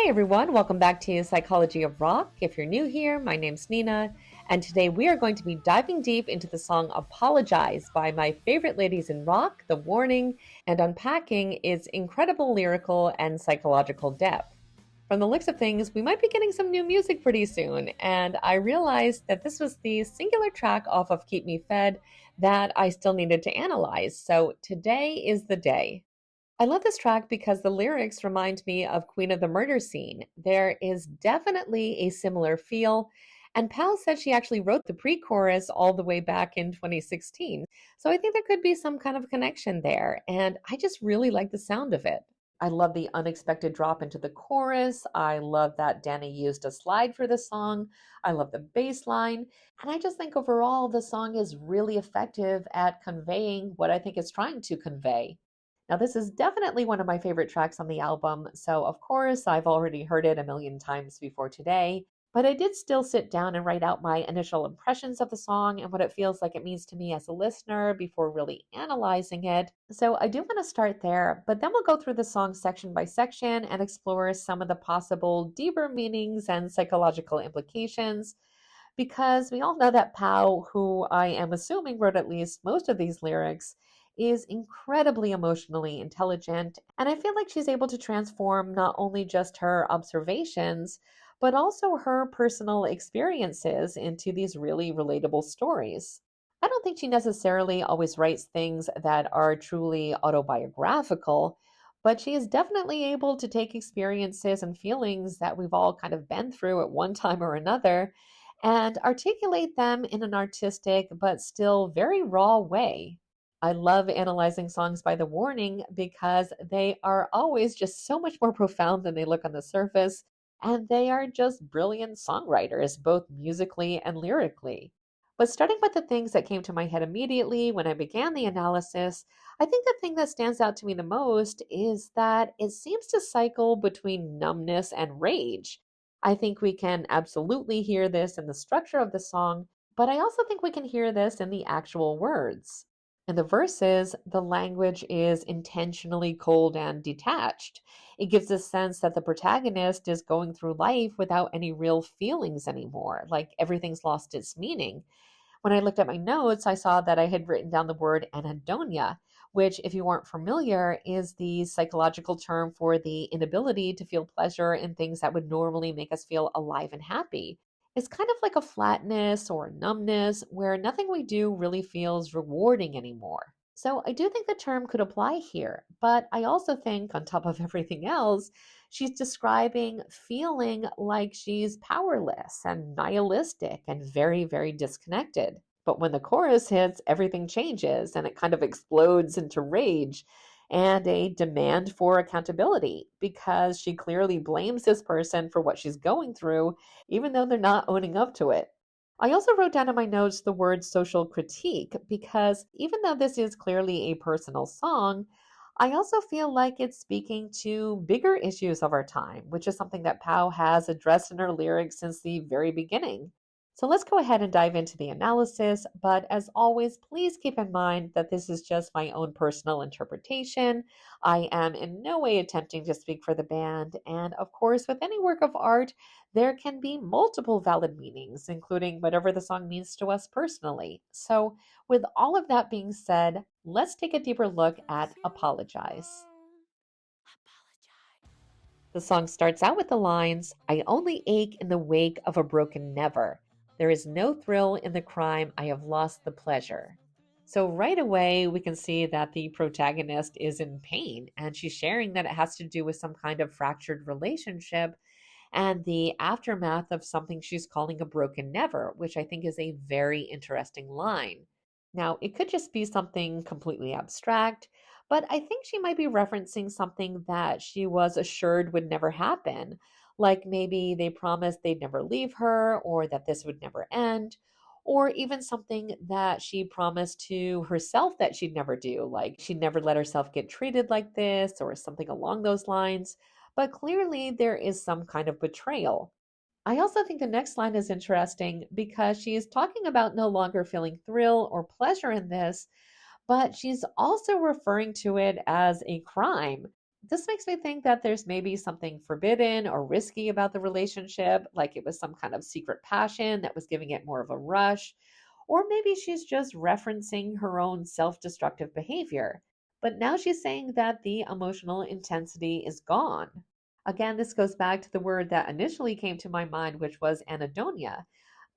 Hi everyone, welcome back to Psychology of Rock. If you're new here, my name's Nina, and today we are going to be diving deep into the song Apologize by my favorite ladies in rock, The Warning, and unpacking its incredible lyrical and psychological depth. From the looks of things, we might be getting some new music pretty soon, and I realized that this was the singular track off of Keep Me Fed that I still needed to analyze, so today is the day. I love this track because the lyrics remind me of Queen of the Murder Scene. There is definitely a similar feel, and Pal said she actually wrote the pre chorus all the way back in 2016. So I think there could be some kind of connection there, and I just really like the sound of it. I love the unexpected drop into the chorus. I love that Dany used a slide for the song. I love the bass line. And I just think overall the song is really effective at conveying what I think it's trying to convey. Now, this is definitely one of my favorite tracks on the album, so of course, I've already heard it a million times before today, but I did still sit down and write out my initial impressions of the song and what it feels like it means to me as a listener before really analyzing it. So I do want to start there, but then we'll go through the song section by section and explore some of the possible deeper meanings and psychological implications. Because we all know that Pow, who I am assuming wrote at least most of these lyrics, is incredibly emotionally intelligent, and I feel like she's able to transform not only just her observations, but also her personal experiences into these really relatable stories. I don't think she necessarily always writes things that are truly autobiographical, but she is definitely able to take experiences and feelings that we've all kind of been through at one time or another and articulate them in an artistic but still very raw way. I love analyzing songs by The Warning because they are always just so much more profound than they look on the surface, and they are just brilliant songwriters, both musically and lyrically. But starting with the things that came to my head immediately when I began the analysis, I think the thing that stands out to me the most is that it seems to cycle between numbness and rage. I think we can absolutely hear this in the structure of the song, but I also think we can hear this in the actual words. In the verses, the language is intentionally cold and detached. It gives a sense that the protagonist is going through life without any real feelings anymore, like everything's lost its meaning. When I looked at my notes, I saw that I had written down the word anhedonia, which, if you aren't familiar, is the psychological term for the inability to feel pleasure in things that would normally make us feel alive and happy. It's kind of like a flatness or a numbness where nothing we do really feels rewarding anymore. So I do think the term could apply here, but I also think, on top of everything else, she's describing feeling like she's powerless and nihilistic and very, very disconnected. But when the chorus hits, everything changes and it kind of explodes into rage and a demand for accountability because she clearly blames this person for what she's going through, even though they're not owning up to it. I also wrote down in my notes the word social critique because even though this is clearly a personal song, I also feel like it's speaking to bigger issues of our time, which is something that Pow has addressed in her lyrics since the very beginning. So let's go ahead and dive into the analysis. But as always, please keep in mind that this is just my own personal interpretation. I am in no way attempting to speak for the band. And of course, with any work of art, there can be multiple valid meanings, including whatever the song means to us personally. So, with all of that being said, let's take a deeper look at Apologize. The song starts out with the lines, I only ache in the wake of a broken never. There is no thrill in the crime, I have lost the pleasure. So right away, we can see that the protagonist is in pain, and she's sharing that it has to do with some kind of fractured relationship and the aftermath of something she's calling a broken never, which I think is a very interesting line. Now, it could just be something completely abstract, but I think she might be referencing something that she was assured would never happen. Like maybe they promised they'd never leave her, or that this would never end, or even something that she promised to herself that she'd never do, like she'd never let herself get treated like this, or something along those lines. But clearly, there is some kind of betrayal. I also think the next line is interesting because she is talking about no longer feeling thrill or pleasure in this, but she's also referring to it as a crime. This makes me think that there's maybe something forbidden or risky about the relationship, like it was some kind of secret passion that was giving it more of a rush. Or maybe she's just referencing her own self destructive behavior. But now she's saying that the emotional intensity is gone. Again, this goes back to the word that initially came to my mind, which was anhedonia,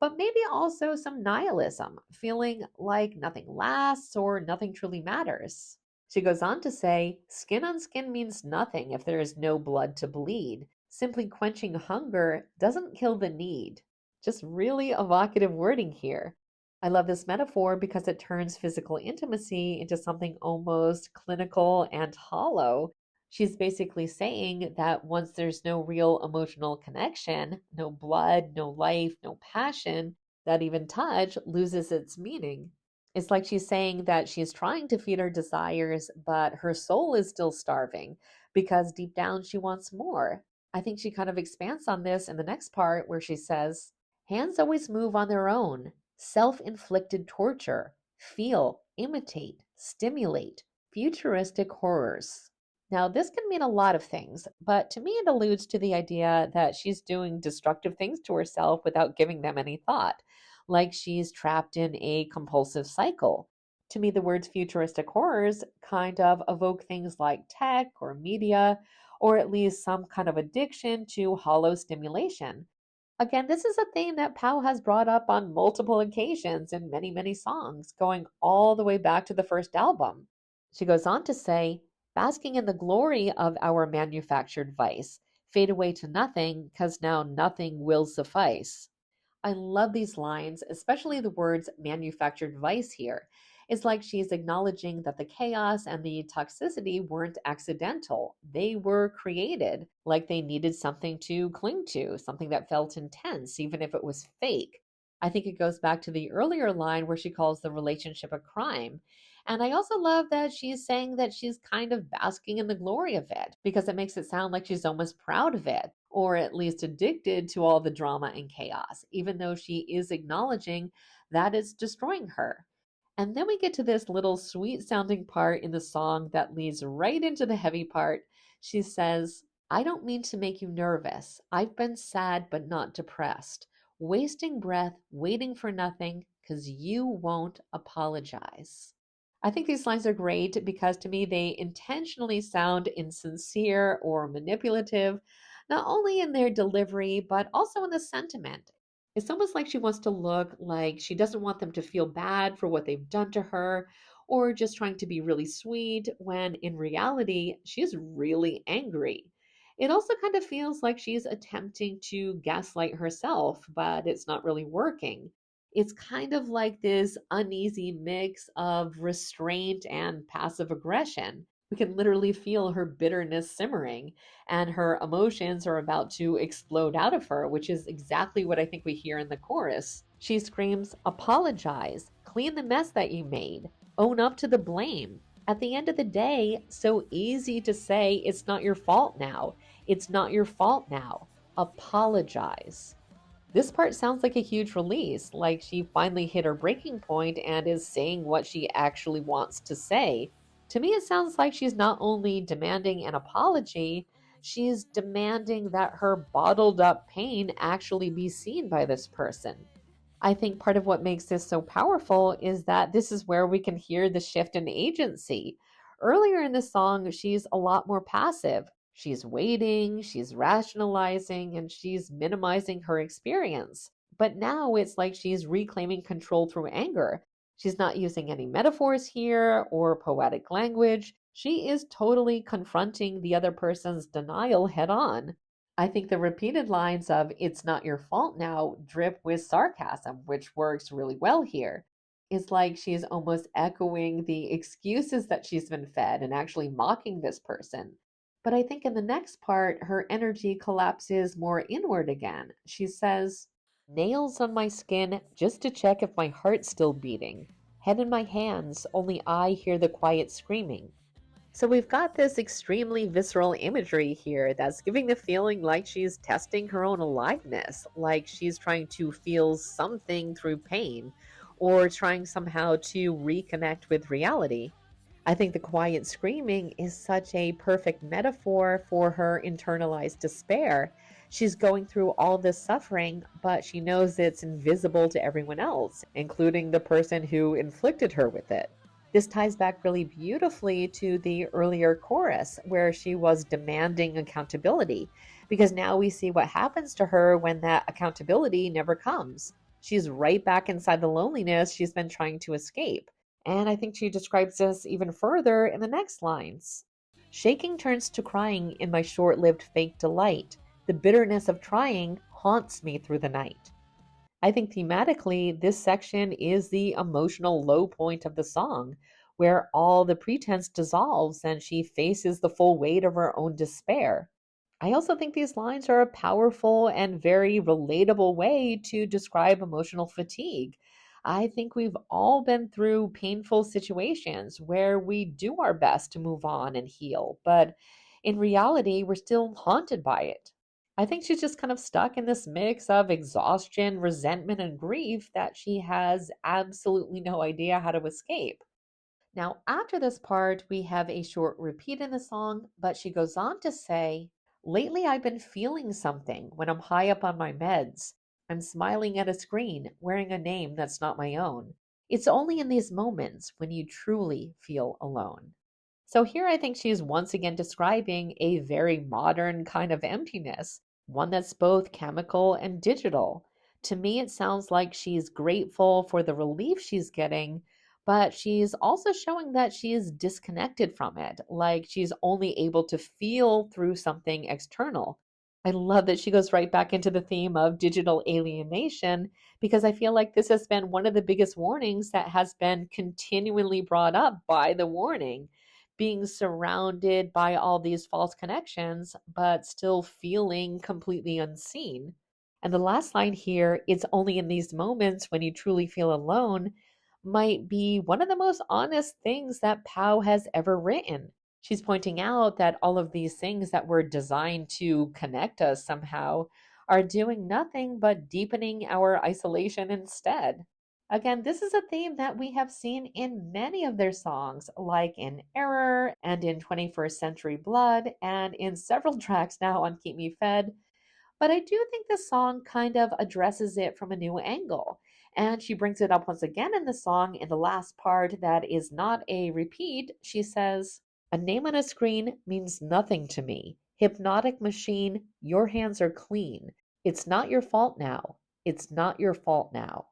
but maybe also some nihilism, feeling like nothing lasts or nothing truly matters. She goes on to say, skin on skin means nothing if there is no blood to bleed. Simply quenching hunger doesn't kill the need. Just really evocative wording here. I love this metaphor because it turns physical intimacy into something almost clinical and hollow. She's basically saying that once there's no real emotional connection, no blood, no life, no passion, that even touch loses its meaning. It's like she's saying that she's trying to feed her desires, but her soul is still starving because deep down she wants more. I think she kind of expands on this in the next part where she says, hands always move on their own. Self inflicted torture. Feel, imitate, stimulate. Futuristic horrors. Now, this can mean a lot of things, but to me, it alludes to the idea that she's doing destructive things to herself without giving them any thought, like she's trapped in a compulsive cycle. To me, the words futuristic horrors kind of evoke things like tech or media, or at least some kind of addiction to hollow stimulation. Again, this is a theme that Pow has brought up on multiple occasions in many, many songs, going all the way back to the first album. She goes on to say, basking in the glory of our manufactured vice, fade away to nothing, because now nothing will suffice. I love these lines, especially the words manufactured vice here. It's like she's acknowledging that the chaos and the toxicity weren't accidental. They were created, like they needed something to cling to, something that felt intense, even if it was fake. I think it goes back to the earlier line where she calls the relationship a crime. And I also love that she's saying that she's kind of basking in the glory of it because it makes it sound like she's almost proud of it, or at least addicted to all the drama and chaos, even though she is acknowledging that it's destroying her. And then we get to this little sweet sounding part in the song that leads right into the heavy part. She says, I don't mean to make you nervous. I've been sad but not depressed, wasting breath, waiting for nothing, because you won't apologize. I think these lines are great because to me they intentionally sound insincere or manipulative, not only in their delivery, but also in the sentiment. It's almost like she wants to look like she doesn't want them to feel bad for what they've done to her, or just trying to be really sweet when in reality, she's really angry. It also kind of feels like she's attempting to gaslight herself, but it's not really working. It's kind of like this uneasy mix of restraint and passive aggression. We can literally feel her bitterness simmering, and her emotions are about to explode out of her, which is exactly what I think we hear in the chorus. She screams, apologize, clean the mess that you made, own up to the blame. At the end of the day, so easy to say it's not your fault now. It's not your fault now. Apologize. This part sounds like a huge release, like she finally hit her breaking point and is saying what she actually wants to say. To me, it sounds like she's not only demanding an apology, she's demanding that her bottled up pain actually be seen by this person. I think part of what makes this so powerful is that this is where we can hear the shift in agency. Earlier in the song, she's a lot more passive. She's waiting, she's rationalizing, and she's minimizing her experience. But now it's like she's reclaiming control through anger. She's not using any metaphors here or poetic language. She is totally confronting the other person's denial head on. I think the repeated lines of "it's not your fault now" drip with sarcasm, which works really well here. It's like she's almost echoing the excuses that she's been fed and actually mocking this person. But I think in the next part, her energy collapses more inward again. She says, nails on my skin just to check if my heart's still beating. Head in my hands, only I hear the quiet screaming. So we've got this extremely visceral imagery here that's giving the feeling like she's testing her own aliveness, like she's trying to feel something through pain, or trying somehow to reconnect with reality. I think the quiet screaming is such a perfect metaphor for her internalized despair. She's going through all this suffering, but she knows it's invisible to everyone else, including the person who inflicted her with it. This ties back really beautifully to the earlier chorus where she was demanding accountability, because now we see what happens to her when that accountability never comes. She's right back inside the loneliness she's been trying to escape. And I think she describes this even further in the next lines. Shaking turns to crying in my short lived fake delight. The bitterness of trying haunts me through the night. I think thematically, this section is the emotional low point of the song, where all the pretense dissolves and she faces the full weight of her own despair. I also think these lines are a powerful and very relatable way to describe emotional fatigue. I think we've all been through painful situations where we do our best to move on and heal, but in reality, we're still haunted by it. I think she's just kind of stuck in this mix of exhaustion, resentment, and grief that she has absolutely no idea how to escape. Now, after this part, we have a short repeat in the song, but she goes on to say, lately I've been feeling something when I'm high up on my meds. I'm smiling at a screen, wearing a name that's not my own. It's only in these moments when you truly feel alone. So here I think she's once again describing a very modern kind of emptiness, one that's both chemical and digital. To me, it sounds like she's grateful for the relief she's getting, but she's also showing that she is disconnected from it, like she's only able to feel through something external. I love that she goes right back into the theme of digital alienation because I feel like this has been one of the biggest warnings that has been continually brought up by the warning, being surrounded by all these false connections, but still feeling completely unseen. And the last line here, it's only in these moments when you truly feel alone, might be one of the most honest things that Pow has ever written. She's pointing out that all of these things that were designed to connect us somehow are doing nothing but deepening our isolation instead. Again, this is a theme that we have seen in many of their songs, like in Error and in 21st Century Blood, and in several tracks now on Keep Me Fed. But I do think the song kind of addresses it from a new angle. And she brings it up once again in the song in the last part that is not a repeat. She says, a name on a screen means nothing to me. Hypnotic machine, your hands are clean. It's not your fault now. It's not your fault now.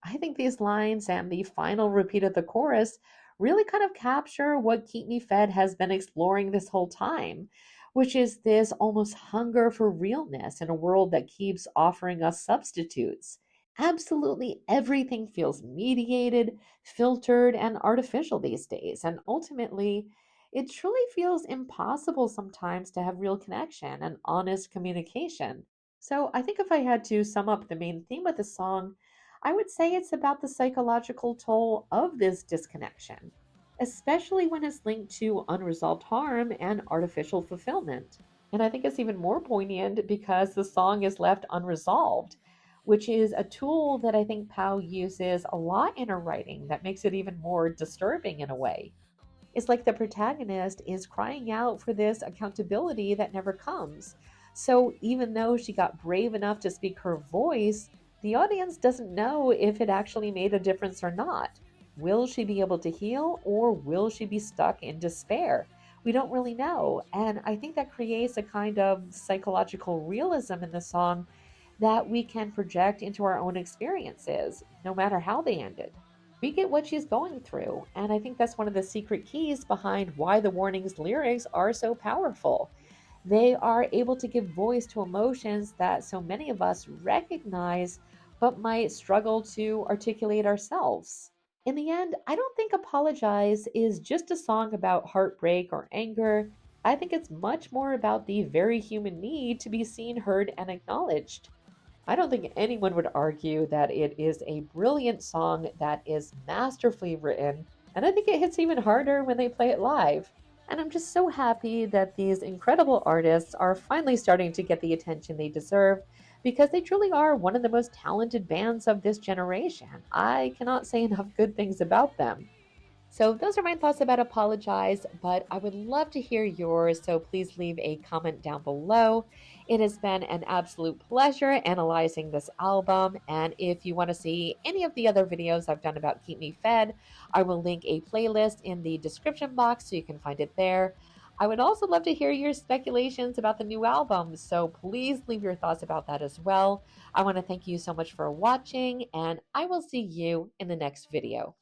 I think these lines and the final repeat of the chorus really kind of capture what Keep Me Fed has been exploring this whole time, which is this almost hunger for realness in a world that keeps offering us substitutes. Absolutely everything feels mediated, filtered, and artificial these days. And ultimately, it truly feels impossible sometimes to have real connection and honest communication. So I think if I had to sum up the main theme of the song, I would say it's about the psychological toll of this disconnection, especially when it's linked to unresolved harm and artificial fulfillment. And I think it's even more poignant because the song is left unresolved, which is a tool that I think Pow uses a lot in her writing that makes it even more disturbing in a way. It's like the protagonist is crying out for this accountability that never comes. So even though she got brave enough to speak her voice, the audience doesn't know if it actually made a difference or not. Will she be able to heal or will she be stuck in despair? We don't really know. And I think that creates a kind of psychological realism in the song that we can project into our own experiences, no matter how they ended. We get what she's going through. And I think that's one of the secret keys behind why the warning's lyrics are so powerful. They are able to give voice to emotions that so many of us recognize but might struggle to articulate ourselves. In the end, I don't think Apologize is just a song about heartbreak or anger. I think it's much more about the very human need to be seen, heard, and acknowledged. I don't think anyone would argue that it is a brilliant song that is masterfully written, and I think it hits even harder when they play it live. And I'm just so happy that these incredible artists are finally starting to get the attention they deserve because they truly are one of the most talented bands of this generation. I cannot say enough good things about them. So those are my thoughts about Apologize, but I would love to hear yours, so please leave a comment down below. It has been an absolute pleasure analyzing this album, and if you want to see any of the other videos I've done about Keep Me Fed, I will link a playlist in the description box so you can find it there. I would also love to hear your speculations about the new album, so please leave your thoughts about that as well. I want to thank you so much for watching, and I will see you in the next video.